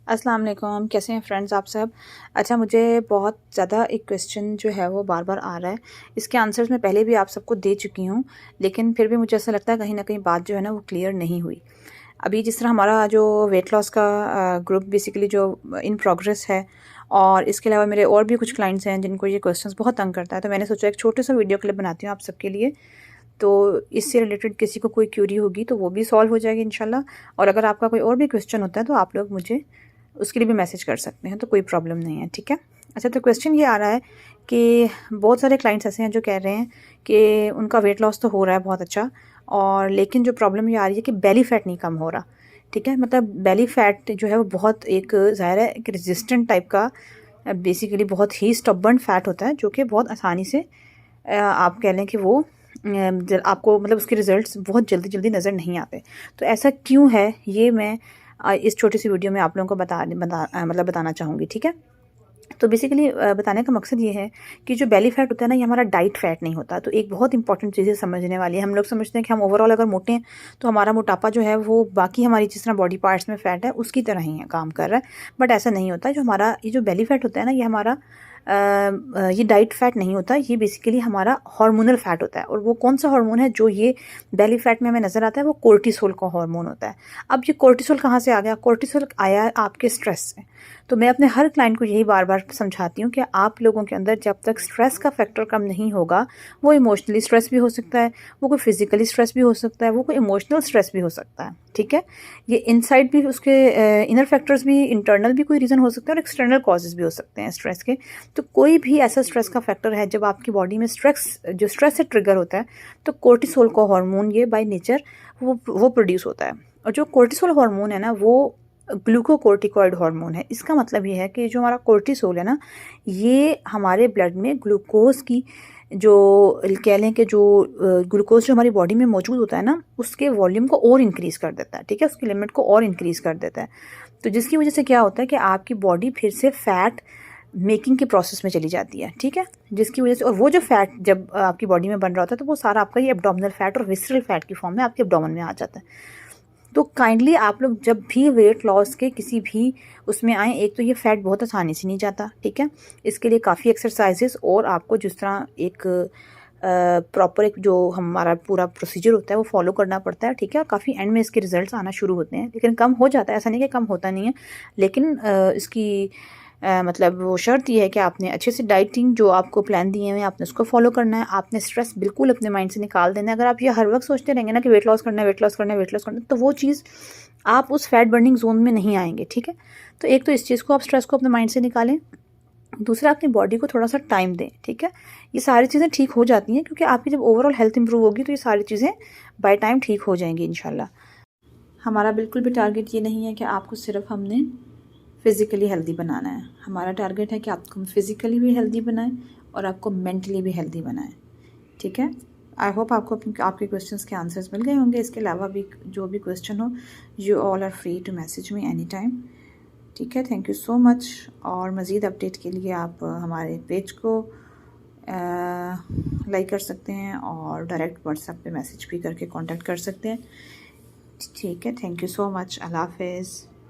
अस्सलाम वालेकुम, कैसे हैं फ्रेंड्स आप सब। अच्छा, मुझे बहुत ज़्यादा एक क्वेश्चन जो है वो बार बार आ रहा है। इसके आंसर्स मैं पहले भी आप सबको दे चुकी हूँ, लेकिन फिर भी मुझे ऐसा लगता है कहीं ना कहीं बात जो है ना वो क्लियर नहीं हुई। अभी जिस तरह हमारा जो वेट लॉस का ग्रुप बेसिकली जो इन प्रोग्रेस है, और इसके अलावा मेरे और भी कुछ क्लाइंट्स हैं जिनको ये क्वेश्चंस बहुत तंग करता है, तो मैंने सोचा एक छोटे सा वीडियो क्लिप बनाती हूँ आप सबके लिए। तो इससे रिलेटेड किसी को कोई क्यूरी होगी तो वो भी सॉल्व हो जाएगी इंशाल्लाह। और अगर आपका कोई और भी क्वेश्चन होता है तो आप लोग मुझे उसके लिए भी मैसेज कर सकते हैं, तो कोई प्रॉब्लम नहीं है, ठीक है। अच्छा, तो क्वेश्चन ये आ रहा है कि बहुत सारे क्लाइंट्स ऐसे हैं जो कह रहे हैं कि उनका वेट लॉस तो हो रहा है बहुत अच्छा, और लेकिन जो प्रॉब्लम ये आ रही है कि बेली फैट नहीं कम हो रहा। ठीक है, मतलब बेली फैट जो है वो बहुत एक ज़ाहिर है एक रेजिस्टेंट टाइप का, बेसिकली बहुत ही स्टबर्न फैट होता है जो कि बहुत आसानी से आप कह लें कि वो आपको मतलब उसके रिजल्ट्स बहुत जल्दी जल्दी नज़र नहीं आते। तो ऐसा क्यों है ये मैं इस छोटी सी वीडियो में आप लोगों को मतलब बताना चाहूँगी, ठीक है। तो बेसिकली बताने का मकसद ये है कि जो बेली फैट होता है ना, ये हमारा डाइट फैट नहीं होता। तो एक बहुत इंपॉर्टेंट चीज़ समझने वाली है। हम लोग समझते हैं कि हम ओवरऑल अगर मोटे हैं तो हमारा मोटापा जो है वो बाकी हमारी जिस तरह बॉडी पार्ट्स में फैट है उसकी तरह ही है, काम कर रहा है। बट ऐसा नहीं होता। जो हमारा ये जो बेली फैट होता है ना, ये हमारा ये डाइट फैट नहीं होता। ये बेसिकली हमारा हार्मोनल फैट होता है। और वो कौन सा हार्मोन है जो ये बेली फैट में हमें नज़र आता है? वो कोर्टिसोल का हार्मोन होता है। अब ये कोर्टिसोल कहाँ से आ गया? कोर्टिसोल आया है आपके स्ट्रेस से। तो मैं अपने हर क्लाइंट को यही बार बार समझाती हूँ कि आप लोगों के अंदर जब तक स्ट्रेस का फैक्टर कम नहीं होगा, वो इमोशनली स्ट्रेस भी हो सकता है, वो कोई फिजिकली स्ट्रेस भी हो सकता है, वो कोई इमोशनल स्ट्रेस भी हो सकता है, ठीक है। ये इनसाइड भी उसके इनर फैक्टर्स भी, इंटरनल भी कोई रीज़न हो सकता है और एक्सटर्नल कॉजेज भी हो सकते हैं स्ट्रेस के। तो कोई भी ऐसा स्ट्रेस का फैक्टर है जब आपकी बॉडी में स्ट्रेस से ट्रिगर होता है, तो कोर्टिसोल का हार्मोन ये बाय नेचर वो प्रोड्यूस होता है। और जो कोर्टिसोल हार्मोन है ना, वो ग्लूकोकोर्टिकॉइड हार्मोन है। इसका मतलब ये है कि जो हमारा कोर्टिसोल है ना, ये हमारे ब्लड में ग्लूकोज की जो कह लें कि जो ग्लूकोज जो हमारी बॉडी में मौजूद होता है ना, उसके वॉल्यूम को और इंक्रीज़ कर देता है, ठीक है, उसकी लिमिट को और इंक्रीज़ कर देता है। तो जिसकी वजह से क्या होता है कि आपकी बॉडी फिर से फैट मेकिंग के प्रोसेस में चली जाती है, ठीक है। जिसकी वजह से, और वो जो फैट जब आपकी बॉडी में बन रहा होता है तो वो सारा आपका ये एब्डोमिनल फैट और विसरल फैट की फॉर्म में आपके एब्डोमेन में आ जाता है। तो काइंडली आप लोग जब भी वेट लॉस के किसी भी उसमें आए, एक तो ये फैट बहुत आसानी से नहीं जाता, ठीक है। इसके लिए काफ़ी एक्सरसाइजेस और आपको जिस तरह एक प्रॉपर एक जो हमारा पूरा प्रोसीजर होता है वो फॉलो करना पड़ता है, ठीक है। और काफ़ी एंड में इसके रिजल्ट्स आना शुरू होते हैं, लेकिन कम हो जाता है, ऐसा नहीं कि कम होता नहीं है। लेकिन इसकी मतलब वो शर्त ये है कि आपने अच्छे से डाइटिंग जो आपको प्लान दिए हुए हैं आपने उसको फॉलो करना है। आपने स्ट्रेस बिल्कुल अपने माइंड से निकाल देना है। अगर आप ये हर वक्त सोचते रहेंगे ना कि वेट लॉस करना है, वेट लॉस करना है, वेट लॉस करना है, तो वो चीज़ आप उस फैट बर्निंग जोन में नहीं आएंगे, ठीक है। तो एक तो इस चीज़ को, आप स्ट्रेस को अपने माइंड से निकालें। दूसरा, अपनी बॉडी को थोड़ा सा टाइम दें, ठीक है। ये सारी चीज़ें ठीक हो जाती हैं क्योंकि आपकी जब ओवरऑल हेल्थ इंप्रूव होगी तो ये सारी चीज़ें बाय टाइम ठीक हो जाएंगी इंशाल्लाह। हमारा बिल्कुल भी टारगेट ये नहीं है कि आपको सिर्फ हमने फ़िज़िकली हेल्दी बनाना है। हमारा टारगेट है कि आपको हम फ़िज़िकली भी हेल्दी बनाएं और आपको मेंटली भी हेल्दी बनाएं, ठीक है। आई होप आपको आपके क्वेश्चंस के आंसर्स मिल गए होंगे। इसके अलावा भी जो भी क्वेश्चन हो, you all are free to message me any time, ठीक है। Thank you so much. और मज़ीद अपडेट के लिए आप हमारे पेज को लाइक कर सकते हैं और डायरेक्ट व्हाट्सएप पे मैसेज भी करके कांटेक्ट कर सकते हैं, ठीक है। Thank you so much. अल्लाह हाफ़िज़।